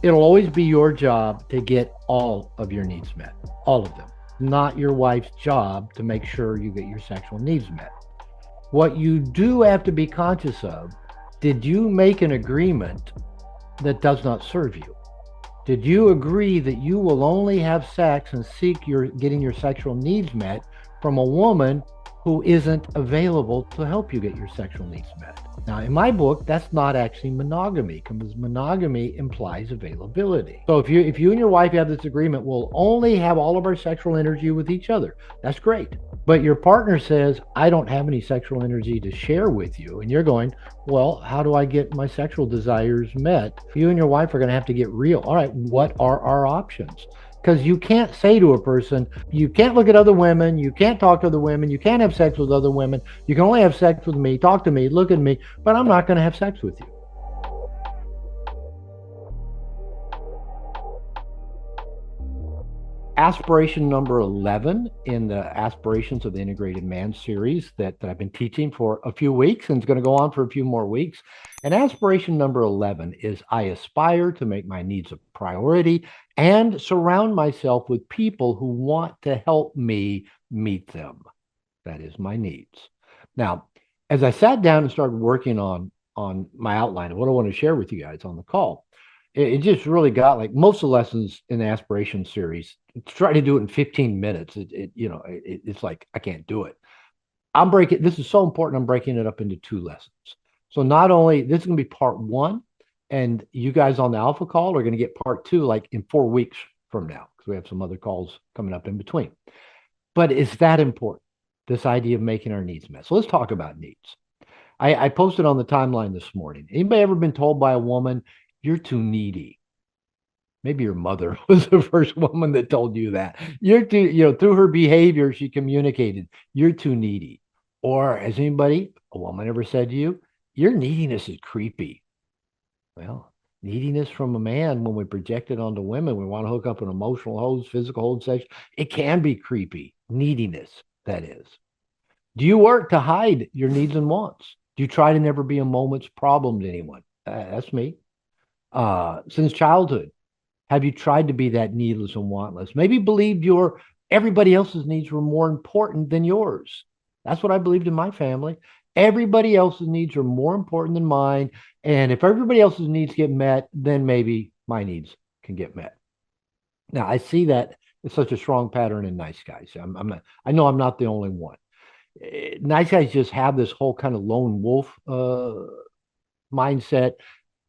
It'll always be your job to get all of your needs met, all of them. Not your wife's job to make sure you get your sexual needs met. What you do have to be conscious of, did you make an agreement that does not serve you? Did you agree that you will only have sex and seek your getting your sexual needs met from a woman who isn't available to help you get your sexual needs met? Now, in my book, that's not actually monogamy, because monogamy implies availability. So if you and your wife have this agreement, we'll only have all of our sexual energy with each other. That's great. But your partner says, I don't have any sexual energy to share with you. And you're going, well, how do I get my sexual desires met? You and your wife are going to have to get real. All right, what are our options? Because you can't say to a person, you can't look at other women, you can't talk to other women, you can't have sex with other women, you can only have sex with me, talk to me, look at me, but I'm not going to have sex with you. Aspiration number 11 in the Aspirations of the Integrated Man series that I've been teaching for a few weeks, and it's going to go on for a few more weeks. And aspiration number 11 is I aspire to make my needs a priority and surround myself with people who want to help me meet them. That is my needs. Now, as I sat down and started working on my outline of what I want to share with you guys on the call, it just really got, like most of the lessons in the aspiration series, try to do it in 15 minutes. It's like, I can't do it. This is so important. I'm breaking it up into two lessons. So not only this is going to be part one, and you guys on the alpha call are going to get part two, like in 4 weeks from now, because we have some other calls coming up in between. But it's that important, this idea of making our needs met. So let's talk about needs. I posted on the timeline this morning. Anybody ever been told by a woman, you're too needy? Maybe your mother was the first woman that told you that. You're too, through her behavior, she communicated, you're too needy. Or has a woman ever said to you, your neediness is creepy? Well, neediness from a man, when we project it onto women, we want to hook up an emotional hose, physical hold, sex. It can be creepy. Neediness, that is. Do you work to hide your needs and wants? Do you try to never be a moment's problem to anyone? That's me. Since childhood, have you tried to be that needless and wantless? Maybe believed everybody else's needs were more important than yours. That's what I believed in my family. Everybody else's needs are more important than mine. And if everybody else's needs get met, then maybe my needs can get met. Now, I see that it's such a strong pattern in nice guys. I know I'm not the only one. Nice guys just have this whole kind of lone wolf mindset,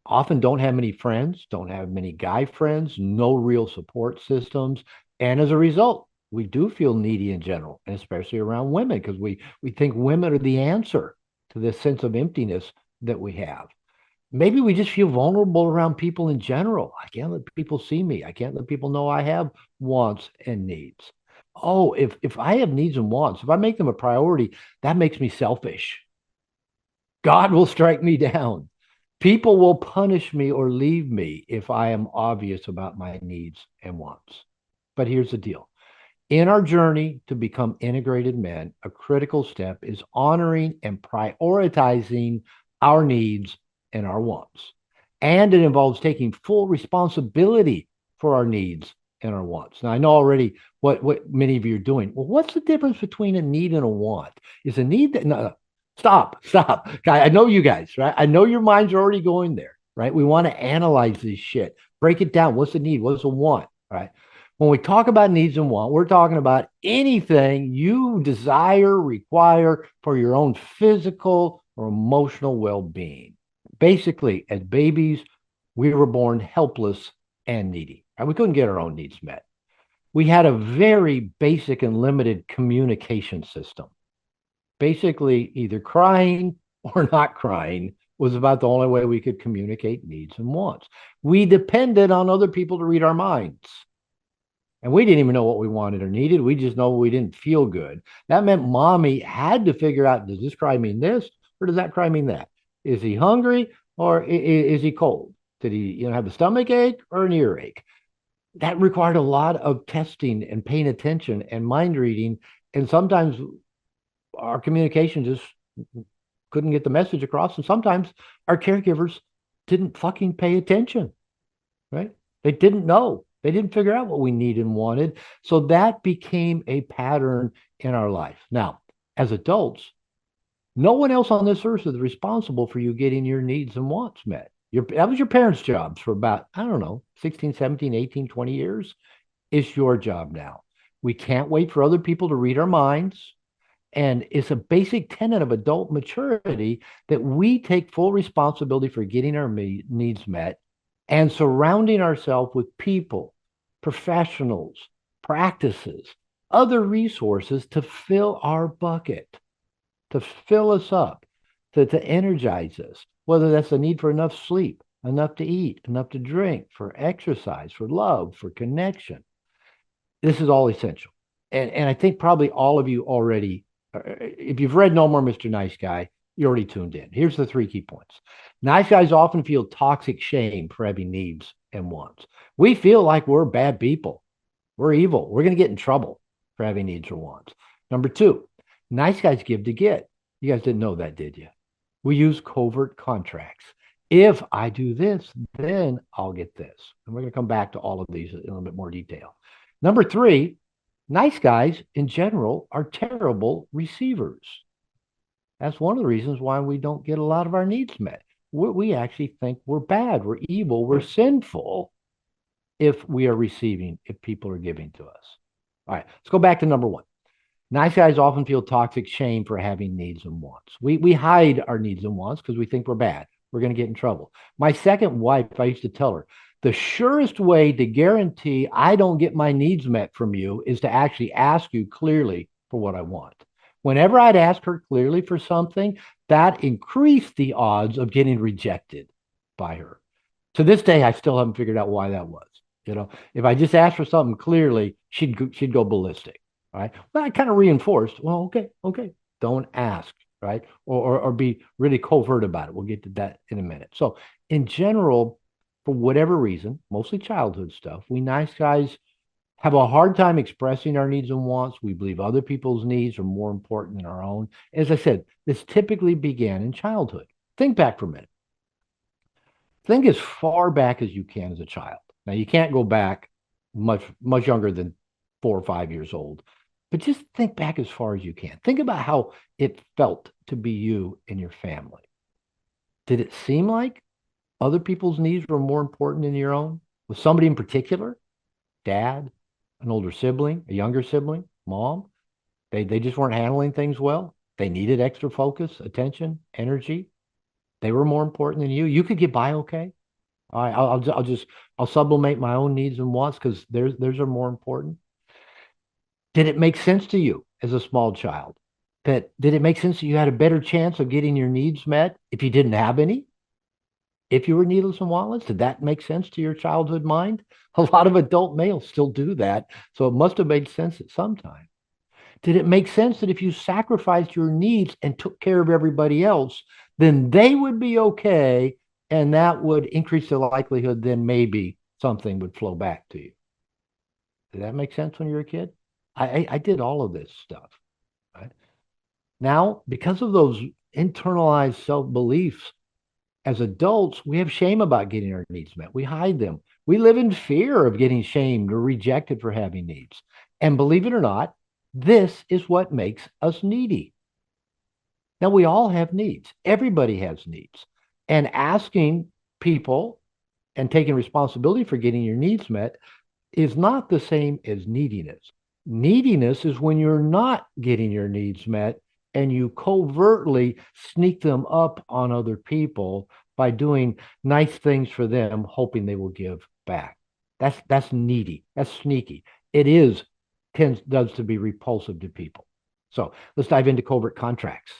often don't have many friends, don't have many guy friends, no real support systems. And as a result, we do feel needy in general, and especially around women, because we think women are the answer to this sense of emptiness that we have. Maybe we just feel vulnerable around people in general. I can't let people see me. I can't let people know I have wants and needs. Oh, if I have needs and wants, if I make them a priority, that makes me selfish. God will strike me down. People will punish me or leave me if I am obvious about my needs and wants. But here's the deal. In our journey to become integrated men, a critical step is honoring and prioritizing our needs and our wants. And it involves taking full responsibility for our needs and our wants. Now, I know already what many of you are doing. Well, what's the difference between a need and a want? Is a need that, no, stop. I know you guys, right? I know your minds are already going there, right? We want to analyze this shit, break it down. What's the need? What's the want, right? When we talk about needs and want, we're talking about anything you desire, require for your own physical or emotional well-being. Basically, as babies, we were born helpless and needy. Right? We couldn't get our own needs met. We had a very basic and limited communication system. Basically, either crying or not crying was about the only way we could communicate needs and wants. We depended on other people to read our minds. And we didn't even know what we wanted or needed. We just know we didn't feel good. That meant mommy had to figure out, does this cry mean this or does that cry mean that? Is he hungry or is he cold? Did he have a stomach ache or an earache? That required a lot of testing and paying attention and mind reading. And sometimes our communication just couldn't get the message across. And sometimes our caregivers didn't fucking pay attention, right? They didn't know. They didn't figure out what we need and wanted. So that became a pattern in our life. Now, as adults, no one else on this earth is responsible for you getting your needs and wants met. That was your parents' jobs for about, I don't know, 16, 17, 18, 20 years. It's your job now. We can't wait for other people to read our minds. And it's a basic tenet of adult maturity that we take full responsibility for getting our needs met and surrounding ourselves with people, professionals, practices, other resources to fill our bucket, to fill us up, to energize us, whether that's the need for enough sleep, enough to eat, enough to drink, for exercise, for love, for connection. This is all essential. And I think probably all of you already, if you've read No More Mr. Nice Guy, you already tuned in. Here's the three key points. Nice guys often feel toxic shame for having needs and wants. We feel like we're bad people. We're evil. We're going to get in trouble for having needs or wants. Number two, nice guys give to get. You guys didn't know that, did you? We use covert contracts. If I do this, then I'll get this. And we're going to come back to all of these in a little bit more detail. Number three, nice guys in general are terrible receivers. That's one of the reasons why we don't get a lot of our needs met. We actually think we're bad, we're evil, we're sinful if we are receiving, if people are giving to us. All right, let's go back to number one. Nice guys often feel toxic shame for having needs and wants. We hide our needs and wants because we think we're bad. We're going to get in trouble. My second wife, I used to tell her, the surest way to guarantee I don't get my needs met from you is to actually ask you clearly for what I want. Whenever I'd ask her clearly for something, that increased the odds of getting rejected by her. To this day, I still haven't figured out why that was. If I just asked for something clearly, she'd go ballistic. Right. Well, I kind of reinforced, well, okay, don't ask, right? Or be really covert about it. We'll get to that in a minute. So in general, for whatever reason, mostly childhood stuff, we nice guys have a hard time expressing our needs and wants. We believe other people's needs are more important than our own. As I said, this typically began in childhood. Think back for a minute. Think as far back as you can as a child. Now, you can't go back much younger than 4 or 5 years old, but just think back as far as you can. Think about how it felt to be you and your family. Did it seem like other people's needs were more important than your own? Was somebody in particular, dad, an older sibling, a younger sibling, mom? They just weren't handling things well. They needed extra focus, attention, energy. They were more important than you. You could get by okay. All right, I'll sublimate my own needs and wants because theirs are more important. Did it make sense to you as a small child? Did it make sense that you had a better chance of getting your needs met if you didn't have any? If you were needless and wantless, did that make sense to your childhood mind? A lot of adult males still do that, so it must have made sense at some time. Did it make sense that if you sacrificed your needs and took care of everybody else, then they would be okay, and that would increase the likelihood then maybe something would flow back to you? Did that make sense when you were a kid? I did all of this stuff. Right? Now, because of those internalized self-beliefs, as adults, we have shame about getting our needs met. We hide them. We live in fear of getting shamed or rejected for having needs. And believe it or not, this is what makes us needy. Now, we all have needs. Everybody has needs. And asking people and taking responsibility for getting your needs met is not the same as neediness. Neediness is when you're not getting your needs met and you covertly sneak them up on other people by doing nice things for them, hoping they will give back. That's needy. That's sneaky. Does to be repulsive to people. So let's dive into covert contracts.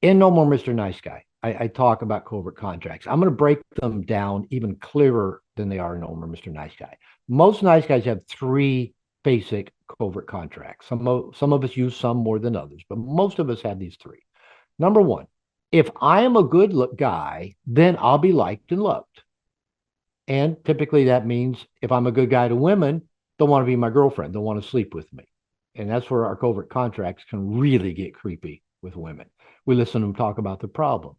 In No More Mr. Nice Guy, I talk about covert contracts. I'm going to break them down even clearer than they are in No More Mr. Nice Guy. Most nice guys have three basic covert contracts. Some of us use some more than others, but most of us have these three. Number one, if I am a good guy, then I'll be liked and loved. And typically that means if I'm a good guy to women, they'll want to be my girlfriend. They'll want to sleep with me. And that's where our covert contracts can really get creepy with women. We listen to them talk about their problems.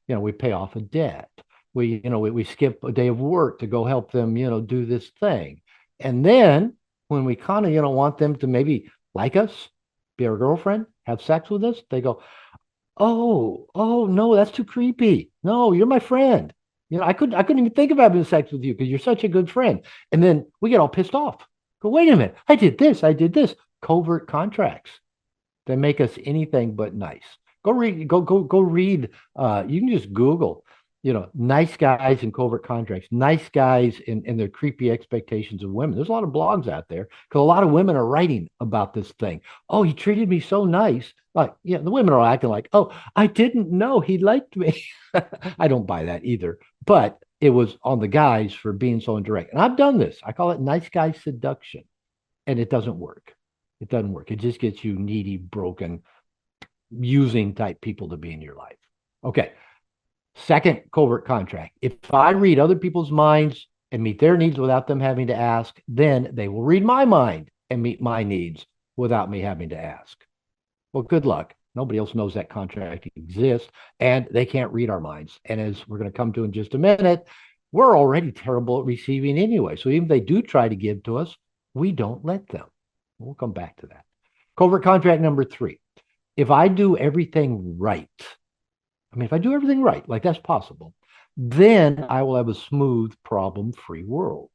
We pay off a debt. We skip a day of work to go help them, do this thing. And then when we kind of, want them to maybe like us, be our girlfriend, have sex with us, they go, oh no, that's too creepy. No, you're my friend. I couldn't even think about having sex with you because you're such a good friend. And then we get all pissed off. Go, wait a minute, I did this, I did this. Covert contracts. They make us anything but nice. Go read. You can just Google, nice guys in covert contracts, nice guys in their creepy expectations of women. There's a lot of blogs out there because a lot of women are writing about this thing. Oh, he treated me so nice. Like, yeah, the women are acting like, oh, I didn't know he liked me. I don't buy that either. But it was on the guys for being so indirect. And I've done this. I call it nice guy seduction. And it doesn't work. It doesn't work. It just gets you needy, broken, using type people to be in your life. Okay. Second covert contract. If I read other people's minds and meet their needs without them having to ask, then they will read my mind and meet my needs without me having to ask. Well, good luck. Nobody else knows that contract exists, and they can't read our minds. And as we're going to come to in just a minute, we're already terrible at receiving anyway. So even if they do try to give to us, we don't let them. We'll come back to that. Covert contract number 3. If I do everything right, if I do everything right, like that's possible, then I will have a smooth, problem-free world.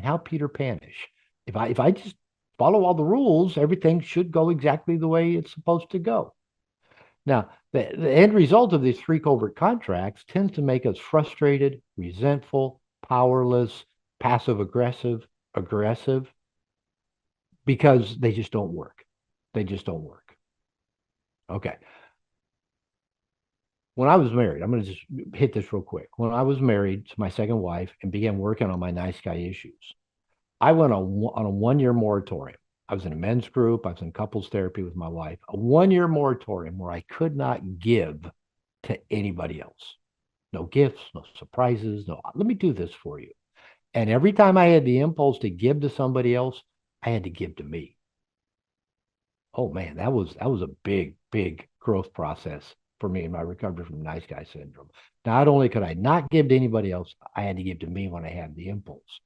How Peter Panish. If I just follow all the rules, everything should go exactly the way it's supposed to go. Now, the end result of these 3 covert contracts tends to make us frustrated, resentful, powerless, passive-aggressive, because they just don't work. They just don't work. Okay. When I was married, I'm going to just hit this real quick. When I was married to my second wife and began working on my nice guy issues, I went on a 1-year moratorium. I was in a men's group. I was in couples therapy with my wife. A 1-year moratorium where I could not give to anybody else. No gifts, no surprises, no, let me do this for you. And every time I had the impulse to give to somebody else, I had to give to me. Oh man, that was a big growth process for me in my recovery from nice guy syndrome. Not only could I not give to anybody else, I had to give to me when I had the impulse.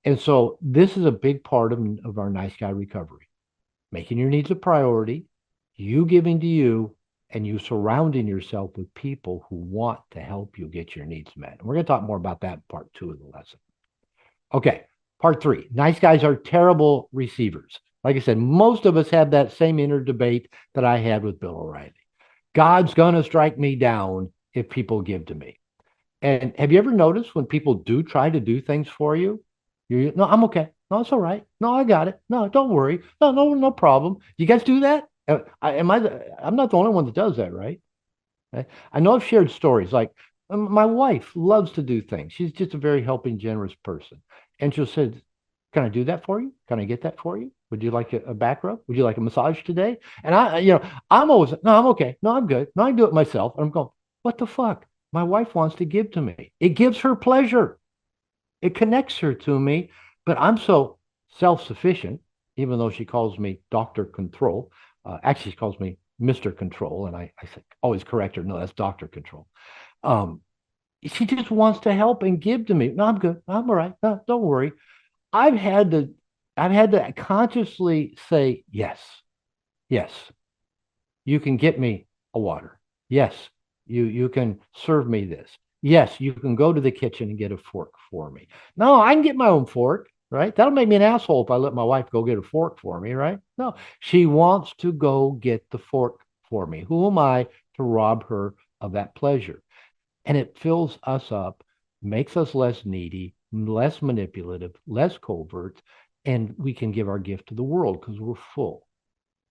And so this is a big part of our nice guy recovery. Making your needs a priority, you giving to you, and you surrounding yourself with people who want to help you get your needs met. And we're going to talk more about that in part 2 of the lesson. Okay, part 3. Nice guys are terrible receivers. Like I said, most of us have that same inner debate that I had with Bill O'Reilly. God's going to strike me down if people give to me. And have you ever noticed when people do try to do things for you, no, I'm okay. No, it's all right. No, I got it. No, don't worry. No problem. You guys do that? I'm not the only one that does that, right? I know I've shared stories like my wife loves to do things. She's just a very helping, generous person. And she'll say, can I do that for you? Can I get that for you? Would you like a back rub? Would you like a massage today? And I'm always, no, I'm okay. No, I'm good. No, I can do it myself. And I'm going, what the fuck? My wife wants to give to me. It gives her pleasure. It connects her to me, but I'm so self-sufficient, even though she calls me Dr. Control. Actually, she calls me Mr. Control, and I always correct her. No, that's Dr. Control. She just wants to help and give to me. No, I'm good. I'm all right. No, don't worry. I've had to consciously say, yes, you can get me a water. Yes, you can serve me this. Yes, you can go to the kitchen and get a fork for me. No, I can get my own fork, right? That'll make me an asshole if I let my wife go get a fork for me, right? No, she wants to go get the fork for me. Who am I to rob her of that pleasure? And it fills us up, makes us less needy, less manipulative, less covert, and we can give our gift to the world because we're full.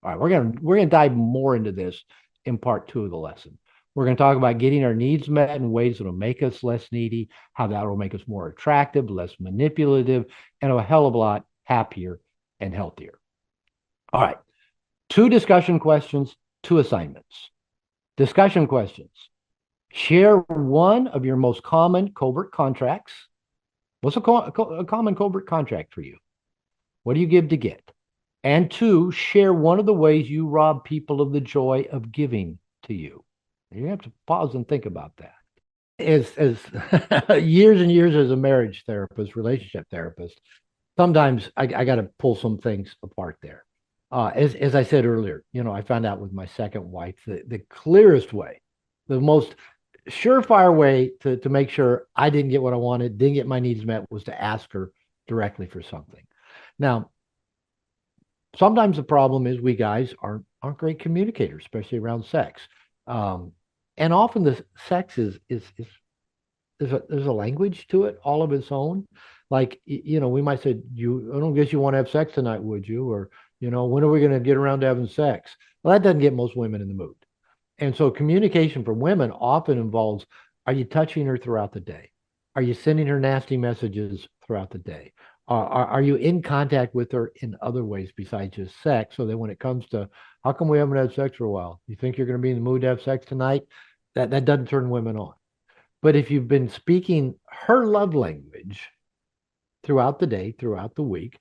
All right, we're gonna dive more into this in part 2 of the lesson. We're going to talk about getting our needs met in ways that will make us less needy, how that will make us more attractive, less manipulative, and a hell of a lot happier and healthier. All right, 2 discussion questions, 2 assignments. Discussion questions. Share one of your most common covert contracts. What's a common covert contract for you? What do you give to get? And 2, share one of the ways you rob people of the joy of giving to you. You have to pause and think about that. as years and years as a marriage therapist, relationship therapist, sometimes I got to pull some things apart there. As I said earlier, I found out with my second wife the clearest way, the most surefire way to make sure I didn't get what I wanted, didn't get my needs met, was to ask her directly for something. Now, sometimes the problem is we guys aren't great communicators, especially around sex. Um, and often the sex is there's a language to it all of its own. Like, we might say, I don't guess you want to have sex tonight, would you? Or, when are we going to get around to having sex? Well, that doesn't get most women in the mood. And so communication for women often involves, are you touching her throughout the day? Are you sending her nasty messages throughout the day? Are you in contact with her in other ways besides just sex? So that when it comes to, how come we haven't had sex for a while? You think you're going to be in the mood to have sex tonight? That doesn't turn women on. But if you've been speaking her love language throughout the day, throughout the week,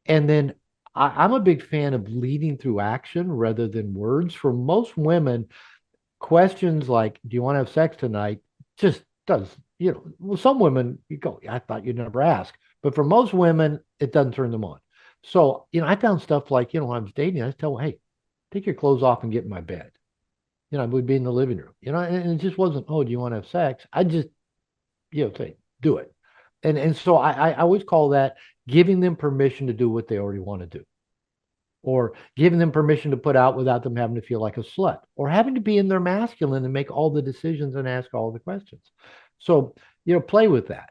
and then I'm a big fan of leading through action rather than words. For most women, questions like, do you want to have sex tonight? Just does, well, some women, you go, I thought you'd never ask. But for most women, it doesn't turn them on. So, I found stuff like, when I was dating, I just tell them, hey, take your clothes off and get in my bed. I would be in the living room, and it just wasn't, oh, do you want to have sex? I just, say, do it. And so I always call that giving them permission to do what they already want to do, or giving them permission to put out without them having to feel like a slut, or having to be in their masculine and make all the decisions and ask all the questions. So, play with that.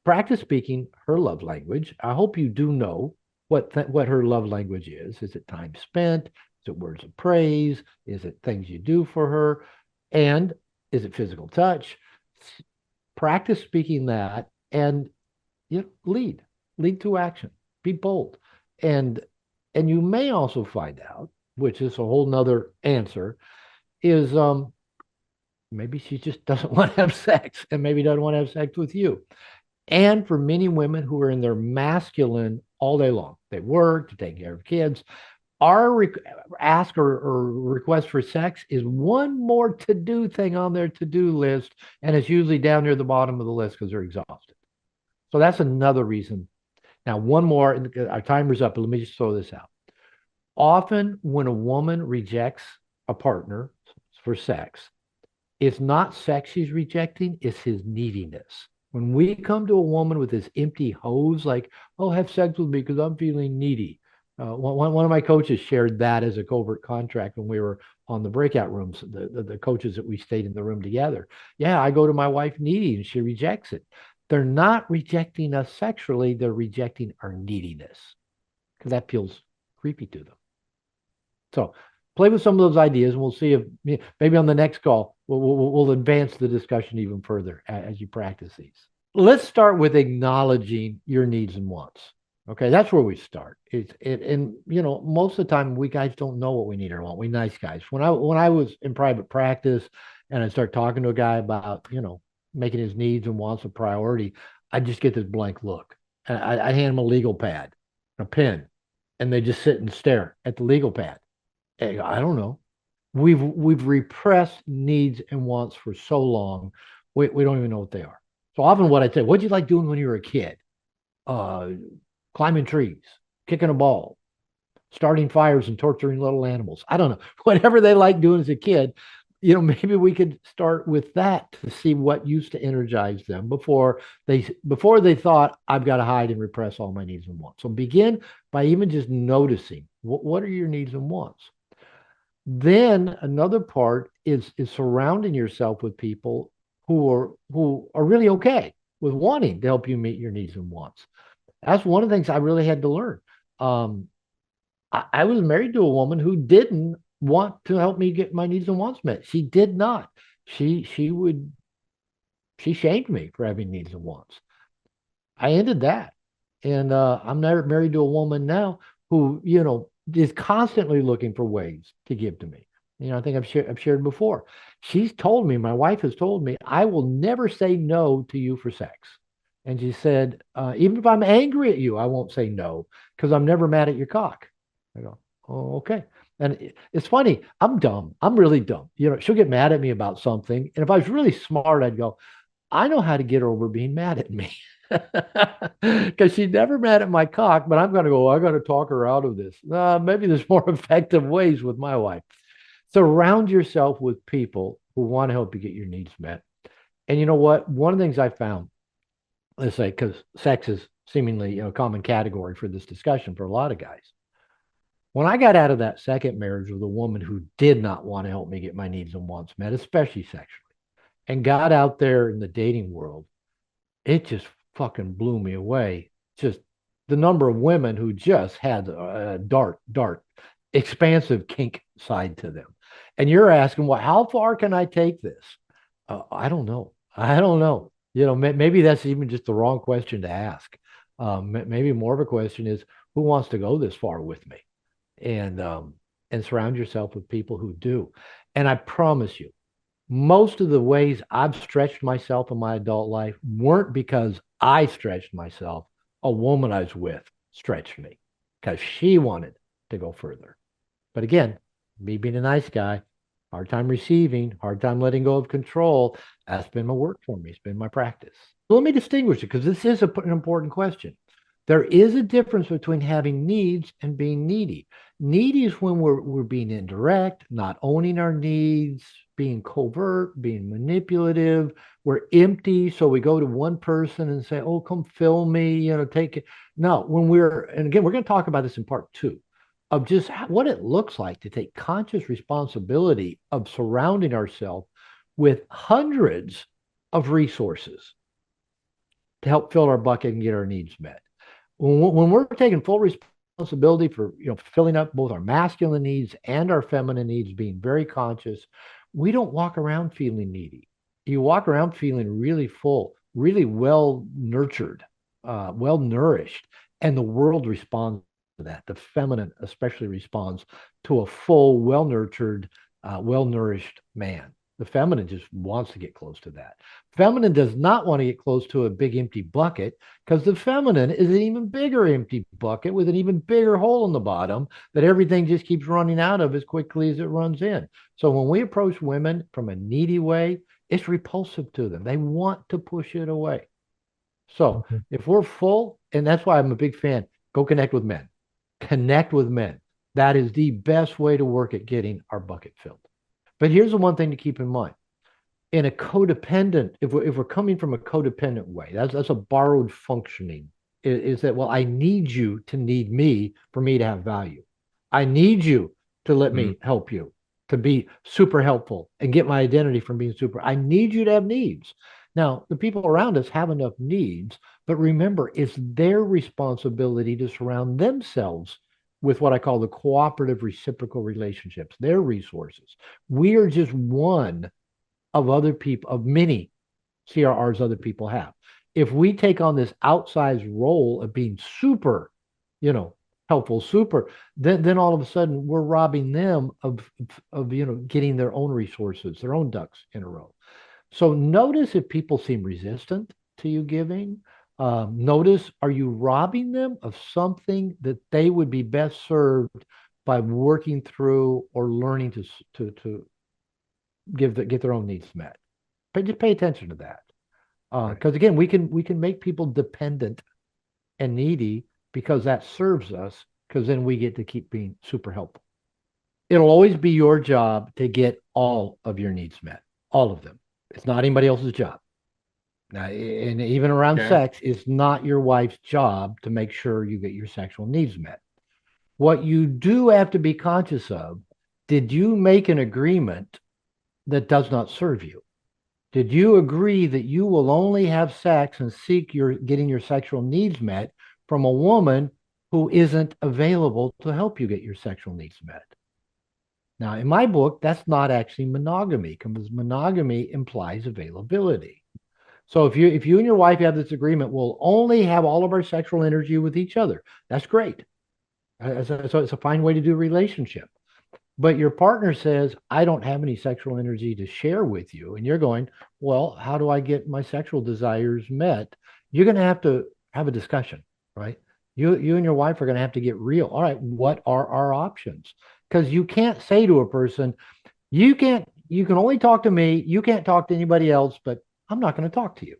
Practice speaking her love language. I hope you do know what her love language is. Is it time spent? Is it words of praise? Is it things you do for her? And is it physical touch? Practice speaking that, and lead to action. Be bold. And you may also find out, which is a whole nother answer, is maybe she just doesn't want to have sex, and maybe doesn't want to have sex with you. And for many women who are in their masculine all day long, they work to take care of kids. Our ask or request for sex is one more to do thing on their to do list. And it's usually down near the bottom of the list because they're exhausted. So that's another reason. Now, one more, our timer's up, but let me just throw this out. Often, when a woman rejects a partner for sex, it's not sex she's rejecting, it's his neediness. When we come to a woman with this empty hose, like, oh, have sex with me because I'm feeling needy. One of my coaches shared that as a covert contract when we were on the breakout rooms, the coaches that we stayed in the room together. Yeah, I go to my wife needy and she rejects it. They're not rejecting us sexually, they're rejecting our neediness because that feels creepy to them. So play with some of those ideas, and we'll see if maybe on the next call we'll advance the discussion even further as you practice these. Let's start with acknowledging your needs and wants. Okay, that's where we start. And most of the time we guys don't know what we need or want. We nice guys. When I was in private practice and I start talking to a guy about making his needs and wants a priority, I just get this blank look. And I hand him a legal pad, a pen, and they just sit and stare at the legal pad. And I don't know. We've repressed needs and wants for so long, we don't even know what they are. So often what I say, what'd you like doing when you were a kid? Uh, Climbing trees, kicking a ball, starting fires and torturing little animals. I don't know. Whatever they like doing as a kid, maybe we could start with that to see what used to energize them before they thought I've got to hide and repress all my needs and wants. So begin by even just noticing what are your needs and wants. Then another part is surrounding yourself with people who are really okay with wanting to help you meet your needs and wants. That's one of the things I really had to learn. Um, I was married to a woman who didn't want to help me get my needs and wants met. She did not. She shamed me for having needs and wants. I ended that. And I'm never married to a woman now who, is constantly looking for ways to give to me. I think I've shared before. She's told me, my wife has told me, I will never say no to you for sex. And she said, even if I'm angry at you, I won't say no because I'm never mad at your cock. I go, oh, okay. And it's funny, I'm dumb. I'm really dumb. She'll get mad at me about something. And if I was really smart, I'd go, I know how to get her over being mad at me. Because she's never mad at my cock, but I'm going to go, I got to talk her out of this. Maybe there's more effective ways with my wife. Surround yourself with people who want to help you get your needs met. And you know what? One of the things I found, let's say, because sex is seemingly a common category for this discussion for a lot of guys. When I got out of that second marriage with a woman who did not want to help me get my needs and wants met, especially sexually, and got out there in the dating world, it just fucking blew me away. Just the number of women who just had a dark, expansive kink side to them. And you're asking, well, how far can I take this? I don't know. I don't know. Maybe that's even just the wrong question to ask. Maybe more of a question is, who wants to go this far with me? And surround yourself with people who do. And I promise you, most of the ways I've stretched myself in my adult life weren't because I stretched myself. A woman I was with stretched me because she wanted to go further. But again, me being a nice guy, hard time receiving, hard time letting go of control. That's been my work for me. It's been my practice. So let me distinguish it because this is an important question. There is a difference between having needs and being needy. Needy is when we're being indirect, not owning our needs, being covert, being manipulative. We're empty, so we go to one person and say, "Oh, come fill me," take it. No, and again, we're going to talk about this in part 2 of just what it looks like to take conscious responsibility of surrounding ourselves with hundreds of resources to help fill our bucket and get our needs met. When we're taking full responsibility for filling up both our masculine needs and our feminine needs, being very conscious, we don't walk around feeling needy. You walk around feeling really full, really well nurtured, well nourished, and the world responds to that. The feminine especially responds to a full, well nurtured, well nourished man. The feminine just wants to get close to that. Feminine does not want to get close to a big empty bucket because the feminine is an even bigger empty bucket with an even bigger hole in the bottom that everything just keeps running out of as quickly as it runs in. So when we approach women from a needy way, it's repulsive to them. They want to push it away. So if we're full, and that's why I'm a big fan, go connect with men. Connect with men. That is the best way to work at getting our bucket filled. But here's the one thing to keep in mind. In a codependent, if we're coming from a codependent way, that's a borrowed functioning, is that, well, I need you to need me for me to have value. I need you to let me help you, to be super helpful and get my identity from being super. I need you to have needs. Now, the people around us have enough needs, but remember, it's their responsibility to surround themselves with what I call the cooperative reciprocal relationships, their resources. We are just one of other people, of many CRRs other people have. If we take on this outsized role of being super, helpful, super, then all of a sudden we're robbing them of getting their own resources, their own ducks in a row. So notice if people seem resistant to you giving. Notice, are you robbing them of something that they would be best served by working through or learning to get their own needs met? But just pay attention to that, because again, we can make people dependent and needy because that serves us. Because then we get to keep being super helpful. It'll always be your job to get all of your needs met, all of them. It's not anybody else's job. Now, and even around sex, it's not your wife's job to make sure you get your sexual needs met. What you do have to be conscious of, did you make an agreement that does not serve you? Did you agree that you will only have sex and seek getting your sexual needs met from a woman who isn't available to help you get your sexual needs met? Now, in my book, that's not actually monogamy, because monogamy implies availability. So if you and your wife have this agreement, we'll only have all of our sexual energy with each other. That's great. So it's a fine way to do a relationship. But your partner says, I don't have any sexual energy to share with you. And you're going, well, how do I get my sexual desires met? You're going to have a discussion, right? You and your wife are going to have to get real. All right, what are our options? Because you can't say to a person, you can only talk to me, you can't talk to anybody else, but I'm not going to talk to you.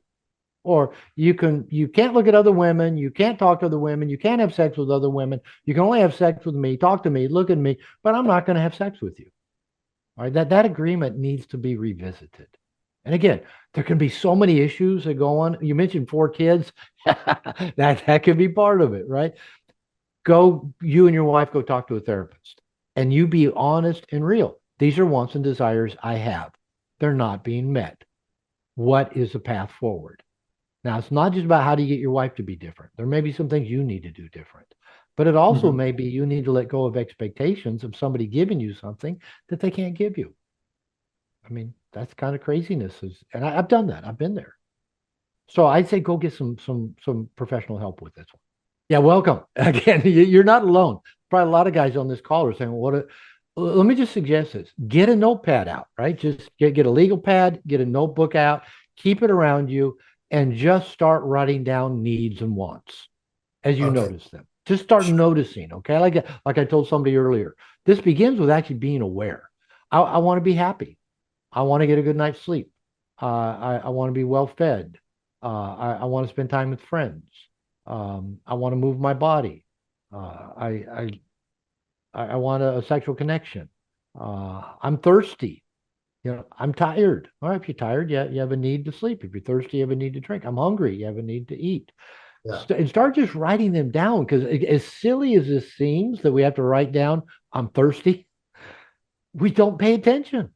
Or you can't look at other women, you can't talk to other women, you can't have sex with other women, you can only have sex with me, talk to me, look at me, but I'm not going to have sex with you. All right, that agreement needs to be revisited. And again, there can be so many issues that go on. You mentioned 4 kids. That could be part of it, right? You and your wife go talk to a therapist and you be honest and real. These are wants and desires I have. They're not being met. What is the path forward? Now, it's not just about how do you get your wife to be different. There may be some things you need to do different, but it also Mhm. may be you need to let go of expectations of somebody giving you something that they can't give you. I mean, that's kind of craziness. And I've done that. I've been there. So I'd say go get some professional help with this one. Yeah, welcome. Again, you're not alone. Probably a lot of guys on this call are saying, let me just suggest this. Get a notepad out, right? Just get a legal pad, get a notebook out, keep it around you, and just start writing down needs and wants as you Okay. notice them. Just start noticing, okay? Like I told somebody earlier, this begins with actually being aware. I want to be happy. I want to get a good night's sleep. I want to be well fed. I want to spend time with friends. I want to move my body. I want a sexual connection. I'm thirsty. I'm tired. All right, if you're tired, you have a need to sleep. If you're thirsty, you have a need to drink. I'm hungry. You have a need to eat. Yeah. And start just writing them down because as silly as this seems that we have to write down, I'm thirsty, we don't pay attention.